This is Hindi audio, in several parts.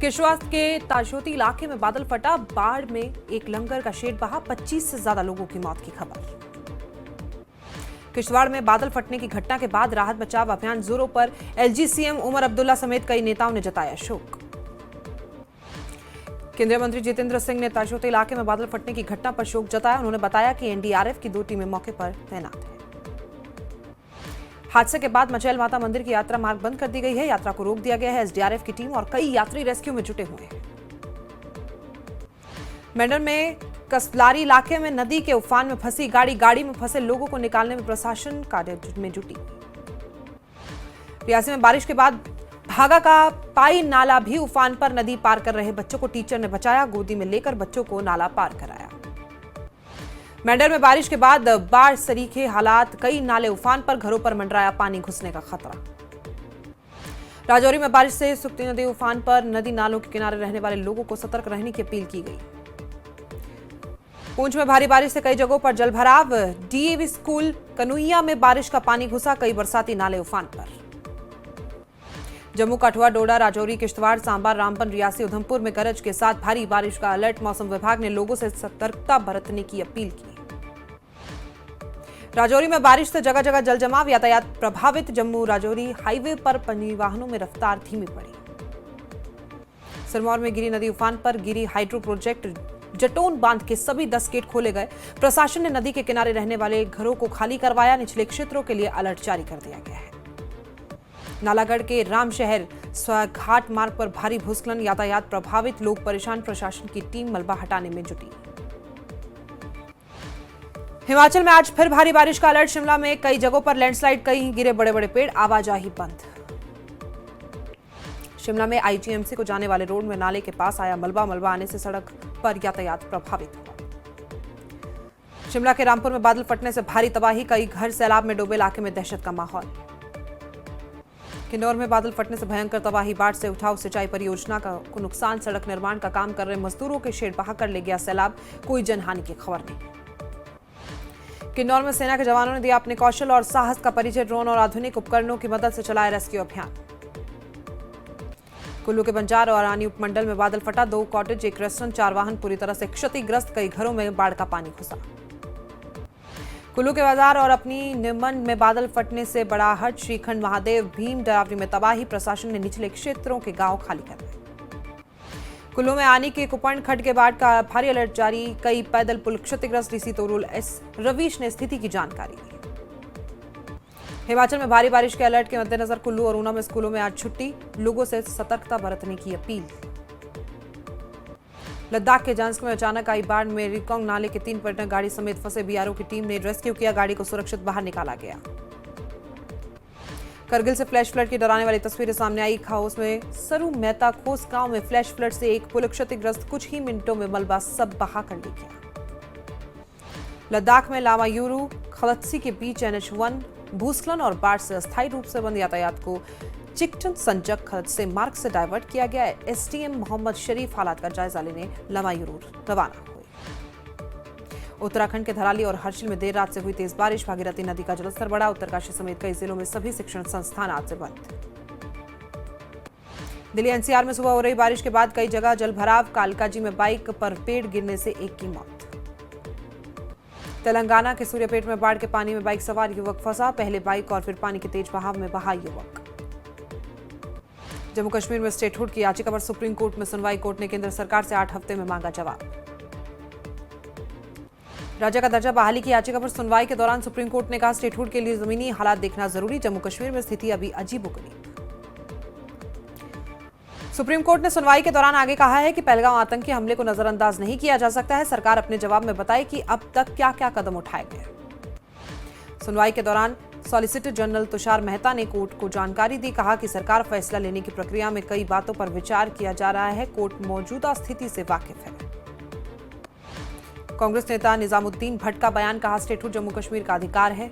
किश्तवाड़ के ताशोती इलाके में बादल फटा, बाढ़ में एक लंगर का शेड बहा, 25 से ज्यादा लोगों की मौत की खबर। किश्तवाड़ में बादल फटने की घटना के बाद राहत बचाव अभियान जोरों पर। एलजी सीएम उमर अब्दुल्ला समेत कई नेताओं ने जताया शोक। केंद्रीय मंत्री जितेंद्र सिंह ने ताशोती इलाके में बादल फटने की घटना पर शोक जताया। उन्होंने बताया कि एनडीआरएफ की 2 टीमें मौके पर तैनात हैं। हादसे के बाद मचैल माता मंदिर की यात्रा मार्ग बंद कर दी गई है। यात्रा को रोक दिया गया है। एसडीआरएफ की टीम और कई यात्री रेस्क्यू में जुटे हुए हैं। मेंढर में कसलारी इलाके में नदी के उफान में फंसी गाड़ी में फंसे लोगों को निकालने में प्रशासन कार्य में जुटी। रियासी में बारिश के बाद भागा का पाई नाला भी उफान पर। नदी पार कर रहे बच्चों को टीचर ने बचाया, गोदी में लेकर बच्चों को नाला पार कराया। मेंढर में बारिश के बाद बाढ़ सरीखे हालात, कई नाले उफान पर, घरों पर मंडराया पानी घुसने का खतरा। राजौरी में बारिश से सुक्ती नदी उफान पर, नदी नालों के किनारे रहने वाले लोगों को सतर्क रहने की अपील की गई। पूंछ में भारी बारिश से कई जगहों पर जलभराव, डीएवी स्कूल कनुइया में बारिश का पानी घुसा, कई बरसाती नाले उफान पर। जम्मू कठुआ, डोडा, राजौरी, किश्तवाड़, सांबा, रामबन, रियासी, उधमपुर में गरज के साथ भारी बारिश का अलर्ट। मौसम विभाग ने लोगों से सतर्कता बरतने की अपील की। राजौरी में बारिश से जगह जगह जल जमाव, यातायात प्रभावित। जम्मू राजौरी हाईवे पर परिवाहनों में रफ्तार धीमी पड़ी। सिरमौर में गिरी नदी उफान पर, गिरी हाइड्रो प्रोजेक्ट जटोन बांध के सभी 10 गेट खोले गए। प्रशासन ने नदी के किनारे रहने वाले घरों को खाली करवाया। निचले क्षेत्रों के लिए अलर्ट जारी कर दिया गया है। नालागढ़ के रामशहर घाट मार्ग पर भारी भूस्खलन, यातायात प्रभावित, लोग परेशान। प्रशासन की टीम मलबा हटाने में जुटी। हिमाचल में आज फिर भारी बारिश का अलर्ट। शिमला में कई जगहों पर लैंडस्लाइड, कहीं गिरे बड़े बड़े पेड़, आवाजाही बंद। शिमला में आईजीएमसी को जाने वाले रोड में नाले के पास आया मलबा आने से सड़क पर यातायात प्रभावित हुआ। शिमला के रामपुर में बादल फटने से भारी तबाही, कई घर सैलाब में डूबे, इलाके में दहशत का माहौल। किन्नौर में बादल फटने से भयंकर तबाही, बाढ़ से उठाव सिंचाई परियोजना को नुकसान, सड़क निर्माण का काम कर रहे मजदूरों के शेड बहाकर ले गया सैलाब, कोई जनहानि की खबर नहीं। किन्नौर में सेना के जवानों ने दिया अपने कौशल और साहस का परिचय, ड्रोन और आधुनिक उपकरणों की मदद से चलाया रेस्क्यू अभियान। कुल्लू के बंजार और आनी उपमंडल में बादल फटा, 2 कॉटेज, 1 रेस्टोरेंट, 4 वाहन पूरी तरह से क्षतिग्रस्त, कई घरों में बाढ़ का पानी घुसा। कुल्लू के बाजार और अपनी निमन में बादल फटने से बड़ाहट, श्रीखंड, महादेव, भीम डरावरी में तबाही, प्रशासन ने निचले क्षेत्रों के गांव खाली कर दिए। कुल्लू में आनी के कुपन खड्ड के बाढ़ का भारी अलर्ट जारी, कई पैदल पुल क्षतिग्रस्त। डीसी तोरुल एस रवीश ने स्थिति की जानकारी दी। हिमाचल में भारी बारिश के अलर्ट के मद्देनजर कुल्लू और ऊना में स्कूलों में आज छुट्टी, लोगों से सतर्कता बरतने की अपील। लद्दाख के जांस्क में अचानक आई बाढ़ में रिकोंग नाले के 3 पर्यटक गाड़ी समेत फंसे, बीआरओ की टीम ने रेस्क्यू किया, गाड़ी को सुरक्षित बाहर निकाला गया। करगिल से फ्लैश फ्लड की डराने वाली तस्वीरें सामने आई। खाओस में सरू मेहता खोस गांव में फ्लैश फ्लड से एक पुल क्षतिग्रस्त, कुछ ही मिनटों में मलबा सब बहा कर ले गया। लद्दाख में लामा यूरू खलत्सी के बीच NH1 भूस्खलन और बाढ़ से अस्थायी रूप से बंद यातायात को चिकटन संजक खलत से मार्ग से डायवर्ट किया गया है। एसडीएम मोहम्मद शरीफ हालात का जायजा लेने लामा यूरू रवाना हुए। उत्तराखंड के धराली और हर्षिल में देर रात से हुई तेज बारिश, भागीरथी नदी का जलस्तर बढ़ा। उत्तरकाशी समेत कई जिलों में सभी शिक्षण संस्थान आज से बंद। दिल्ली एनसीआर में सुबह हो रही बारिश के बाद कई जगह जलभराव, कालकाजी में बाइक पर पेड़ गिरने से एक की मौत। तेलंगाना के सूर्यापेट में बाढ़ के पानी में बाइक सवार युवक फंसा, पहले बाइक और फिर पानी के तेज बहाव में बहा युवक। जम्मू कश्मीर में स्टेटहुड की याचिका पर सुप्रीम कोर्ट में सुनवाई, कोर्ट ने केंद्र सरकार से 8 हफ्ते में मांगा जवाब। राज्य का दर्जा बहाली की याचिका पर सुनवाई के दौरान सुप्रीम कोर्ट ने कहा स्टेटहुड के लिए जमीनी हालात देखना जरूरी, जम्मू कश्मीर में स्थिति अभी अजीबोगरीब। सुप्रीम कोर्ट ने सुनवाई के दौरान आगे कहा है कि पहलगाम आतंकी हमले को नजरअंदाज नहीं किया जा सकता है। सरकार अपने जवाब में बताए कि अब तक क्या क्या कदम उठाए गए। सुनवाई के दौरान सॉलिसिटर जनरल तुषार मेहता ने कोर्ट को जानकारी दी, कहा कि सरकार फैसला लेने की प्रक्रिया में कई बातों पर विचार किया जा रहा है, कोर्ट मौजूदा स्थिति से वाकिफ है। कांग्रेस नेता निजामुद्दीन भट्ट का बयान, कहा स्टेटहुड जम्मू कश्मीर का अधिकार है।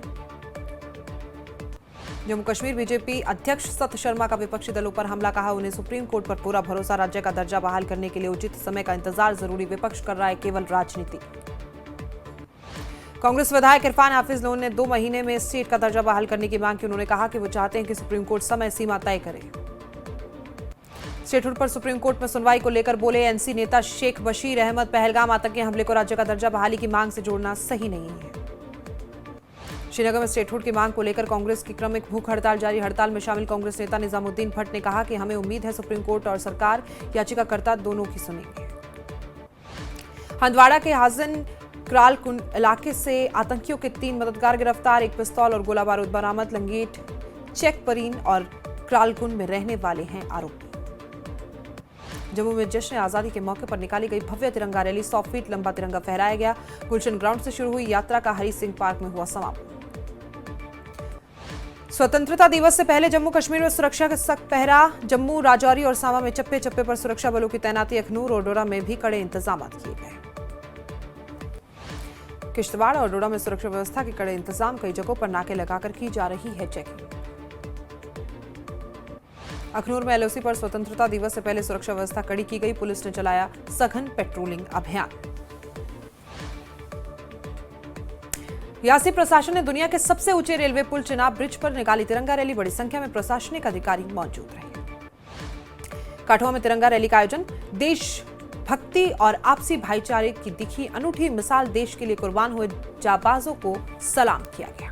जम्मू कश्मीर बीजेपी अध्यक्ष सत शर्मा का विपक्षी दलों पर हमला, कहा उन्हें सुप्रीम कोर्ट पर पूरा भरोसा, राज्य का दर्जा बहाल करने के लिए उचित समय का इंतजार जरूरी, विपक्ष कर रहा है केवल राजनीति। कांग्रेस विधायक इरफान हाफिज लोन ने 2 महीने में स्टेट का दर्जा बहाल करने की मांग की। उन्होंने कहा कि वो चाहते हैं कि सुप्रीम कोर्ट समय सीमा तय करे। स्टेटहुड पर सुप्रीम कोर्ट में सुनवाई को लेकर बोले एनसी नेता शेख बशीर अहमद, पहलगाम आतंकी हमले को राज्य का दर्जा बहाली की मांग से जोड़ना सही नहीं है। श्रीनगर में स्टेटहुड की मांग को लेकर कांग्रेस की क्रमिक भूख हड़ताल जारी। हड़ताल में शामिल कांग्रेस नेता निजामुद्दीन भट्ट ने कहा कि हमें उम्मीद है सुप्रीम कोर्ट और सरकार याचिकाकर्ता दोनों की सुनेंगे। हंदवाड़ा के हाजिन क्रालकुंड इलाके से आतंकियों के 3 मददगार गिरफ्तार, 1 पिस्तौल और गोला बारूद बरामद। लंगेट, चेकपरीन और क्रालकुंड में रहने वाले हैं आरोपी। जम्मू में जश्न आजादी के मौके पर निकाली गई भव्य तिरंगा रैली, 100 फीट लंबा तिरंगा फहराया गया। गुलशन ग्राउंड से शुरू हुई यात्रा का हरी सिंह पार्क में हुआ समापन। स्वतंत्रता दिवस से पहले जम्मू कश्मीर में सुरक्षा का सख्त पहरा। जम्मू, राजौरी और सांबा में चप्पे चप्पे पर सुरक्षा बलों की तैनाती। अखनूर और डोडा में भी कड़े इंतजाम किए गए। किश्तवाड़ और डोडा में सुरक्षा व्यवस्था के कड़े इंतजाम, कई जगहों पर नाके लगाकर की जा रही है चेकिंग। अखनूर में एलओसी पर स्वतंत्रता दिवस से पहले सुरक्षा व्यवस्था कड़ी की गई। पुलिस ने चलाया सघन पेट्रोलिंग अभियान। रियासी प्रशासन ने दुनिया के सबसे ऊंचे रेलवे पुल चिनाब ब्रिज पर निकाली तिरंगा रैली। बड़ी संख्या में प्रशासनिक अधिकारी मौजूद रहे। काठुआ में तिरंगा रैली का आयोजन। देश भक्ति और आपसी भाईचारे की दिखी अनूठी मिसाल। देश के लिए कुर्बान हुए जाबाजों को सलाम किया गया।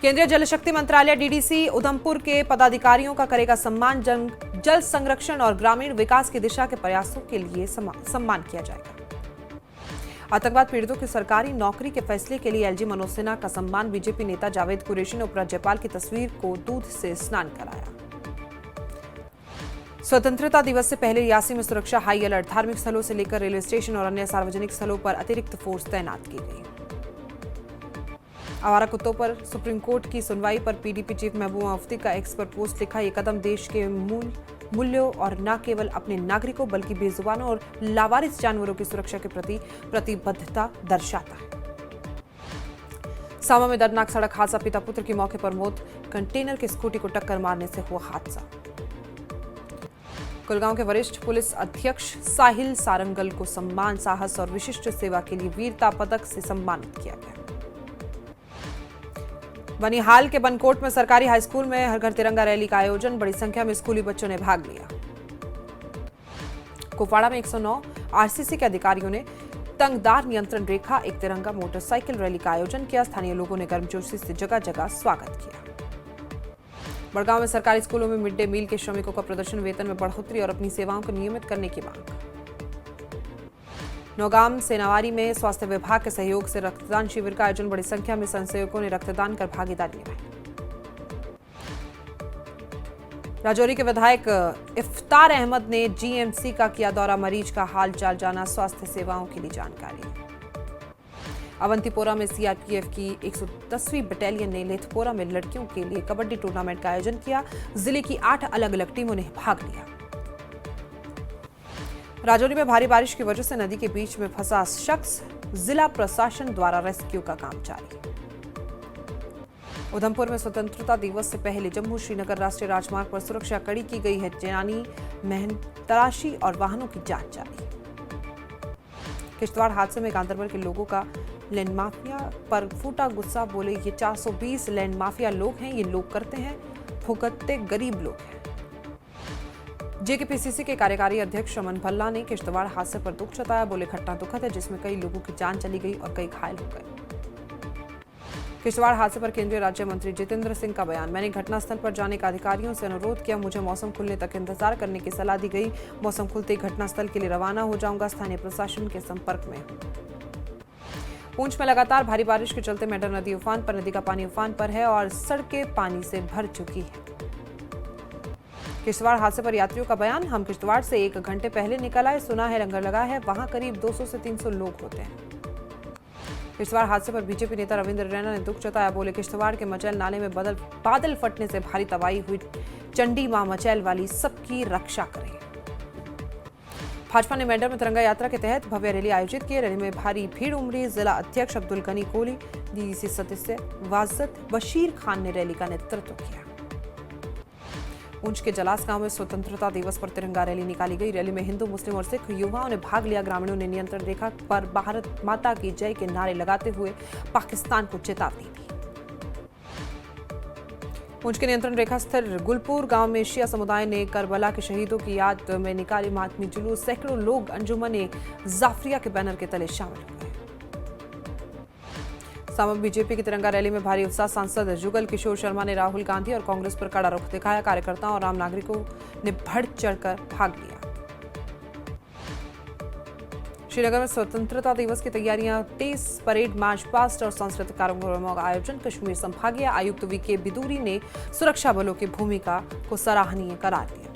केंद्रीय जल शक्ति मंत्रालय डीडीसी उधमपुर के पदाधिकारियों का करेगा सम्मान। जल संरक्षण और ग्रामीण विकास की दिशा के प्रयासों के लिए सम्मान किया जाएगा। आतंकवाद पीड़ितों की सरकारी नौकरी के फैसले के लिए एलजी मनोज सिन्हा का सम्मान। बीजेपी नेता जावेद कुरैशी ने उपराज्यपाल की तस्वीर को दूध से स्नान कराया। स्वतंत्रता दिवस से पहले रियासी में सुरक्षा हाई अलर्ट। धार्मिक स्थलों से लेकर रेलवे स्टेशन और अन्य सार्वजनिक स्थलों पर अतिरिक्त फोर्स तैनात की गई। आवारा कुत्तों पर सुप्रीम कोर्ट की सुनवाई पर पीडीपी चीफ महबूबा मुफ्ती का एक्स पर पोस्ट लिखा। ये कदम देश के मूल्यों और न केवल अपने नागरिकों बल्कि बेजुबानों और लावारिस जानवरों की सुरक्षा के प्रति प्रतिबद्धता दर्शाता है। सांबा में दर्दनाक सड़क हादसा, पिता पुत्र की मौके पर मौत। कंटेनर की स्कूटी को टक्कर मारने से हुआ हादसा। कुलगांव के वरिष्ठ पुलिस अधीक्षक साहिल सारंगल को सम्मान, साहस और विशिष्ट सेवा के लिए वीरता पदक से सम्मानित किया गया। बनिहाल के बनकोट में सरकारी हाईस्कूल में हर घर तिरंगा रैली का आयोजन। बड़ी संख्या में स्कूली बच्चों ने भाग लिया। कुपवाड़ा में 109 आरसीसी के अधिकारियों ने तंगदार नियंत्रण रेखा एक तिरंगा मोटरसाइकिल रैली का आयोजन किया। स्थानीय लोगों ने गर्मजोशी से जगह जगह स्वागत किया। बड़गांव में सरकारी स्कूलों में मिड डे मील के श्रमिकों का प्रदर्शन, वेतन में बढ़ोतरी और अपनी सेवाओं को नियमित करने की मांग। नौगाम सेनावारी में स्वास्थ्य विभाग के सहयोग से रक्तदान शिविर का आयोजन। बड़ी संख्या में स्वयंसेवकों ने रक्तदान कर भागीदारी निभाई। राजौरी के विधायक इफ्तार अहमद ने जीएमसी का किया दौरा। मरीज का हाल चाल जाना, स्वास्थ्य सेवाओं के लिए जानकारी। अवंतीपोरा में सीआरपीएफ की 110वीं बटालियन ने लेथपोरा में लड़कियों के लिए कबड्डी टूर्नामेंट का आयोजन किया। जिले की 8 अलग अलग टीमों ने भाग लिया। राजौरी में भारी बारिश की वजह से नदी के बीच में फंसा शख्स, जिला प्रशासन द्वारा रेस्क्यू का काम जारी। उधमपुर में स्वतंत्रता दिवस से पहले जम्मू श्रीनगर राष्ट्रीय राजमार्ग पर सुरक्षा कड़ी की गई है। जानी महन तलाशी और वाहनों की जांच जारी। किश्तवाड़ हादसे में गांधरबल के लोगों का लैंड माफिया पर फूटा गुस्सा। बोले ये 420 लैंड माफिया लोग हैं, ये लोग करते हैं, भुगतते गरीब लोग हैं। जेकेपीसीसी के कार्यकारी अध्यक्ष रमन भल्ला ने किश्तवाड़ हादसे पर दुख जताया। बोले घटना दुखद है जिसमें कई लोगों की जान चली गई और कई घायल हो गए। किश्तवाड़ हादसे पर केंद्रीय राज्य मंत्री जितेंद्र सिंह का बयान। मैंने घटनास्थल पर जाने का अधिकारियों से अनुरोध किया। मुझे मौसम खुलने तक इंतजार करने की सलाह दी गई। मौसम खुलते ही घटनास्थल के लिए रवाना हो जाऊंगा। स्थानीय प्रशासन के संपर्क में हूं। पूंछ में लगातार भारी बारिश के चलते मेंढर नदी उफान पर। नदी का पानी उफान पर है और सड़कें पानी से भर चुकी है। किश्तवाड़ हादसे पर यात्रियों का बयान। हम किश्तवाड़ से 1 घंटे पहले निकल आए, सुना है लंगर लगा है, वहां करीब 200 से 300 लोग होते हैं। किश्तवाड़ हादसे पर बीजेपी नेता रविंद्र रैना ने दुख जताया। बोले किश्तवाड़ के मचैल नाले में बादल फटने से भारी तबाही हुई। चंडी मां मचैल वाली सबकी रक्षा करें। भाजपा ने मेंढर में तिरंगा यात्रा के तहत भव्य रैली आयोजित की। रैली में भारी भीड़ उमड़ी। जिला अध्यक्ष अब्दुल गनी कोहली, डीडीसी सदस्य वाजद बशीर खान ने रैली का नेतृत्व किया। पूंछ के जलास गांव में स्वतंत्रता दिवस पर तिरंगा रैली निकाली गई। रैली में हिंदू, मुस्लिम और सिख युवाओं ने भाग लिया। ग्रामीणों ने नियंत्रण रेखा पर भारत माता की जय के नारे लगाते हुए पाकिस्तान को चेतावनी दी। पुंछ के नियंत्रण रेखा स्थित गुलपुर गांव में शिया समुदाय ने करबला के शहीदों की याद में निकाली मातमी जुलूस। सैकड़ों लोग अंजुमन जाफरिया के बैनर के तले शामिल हो गए। सामा बीजेपी की तिरंगा रैली में भारी उत्साह। सांसद जुगल किशोर शर्मा ने राहुल गांधी और कांग्रेस पर कड़ा रुख दिखाया। कार्यकर्ताओं और आम नागरिकों ने बढ़ चढ़कर भाग लिया। श्रीनगर में स्वतंत्रता दिवस की तैयारियां तेज। परेड, मार्च पास्ट और सांस्कृतिक कार्यक्रमों का आयोजन। कश्मीर संभागीय आयुक्त वीके बिदूरी ने सुरक्षा बलों की भूमिका को सराहनीय करार दिया।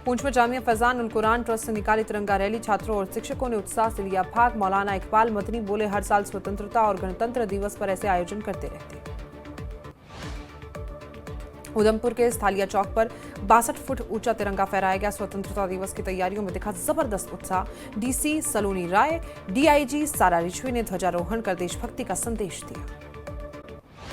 पुंछ में जामिया फैजान उल कुरान ट्रस्ट से निकाली तिरंगा रैली। छात्रों और शिक्षकों ने उत्साह से लिया भाग। मौलाना इकबाल मदनी बोले, हर साल स्वतंत्रता और गणतंत्र दिवस पर ऐसे आयोजन करते रहते। उधमपुर के स्थालिया चौक पर 62 फुट ऊंचा तिरंगा फहराया गया। स्वतंत्रता दिवस की तैयारियों में दिखा जबरदस्त उत्साह। डीसी सलोनी राय, डीआईजी सारा रिजवी ने ध्वजारोहण कर देशभक्ति का संदेश दिया।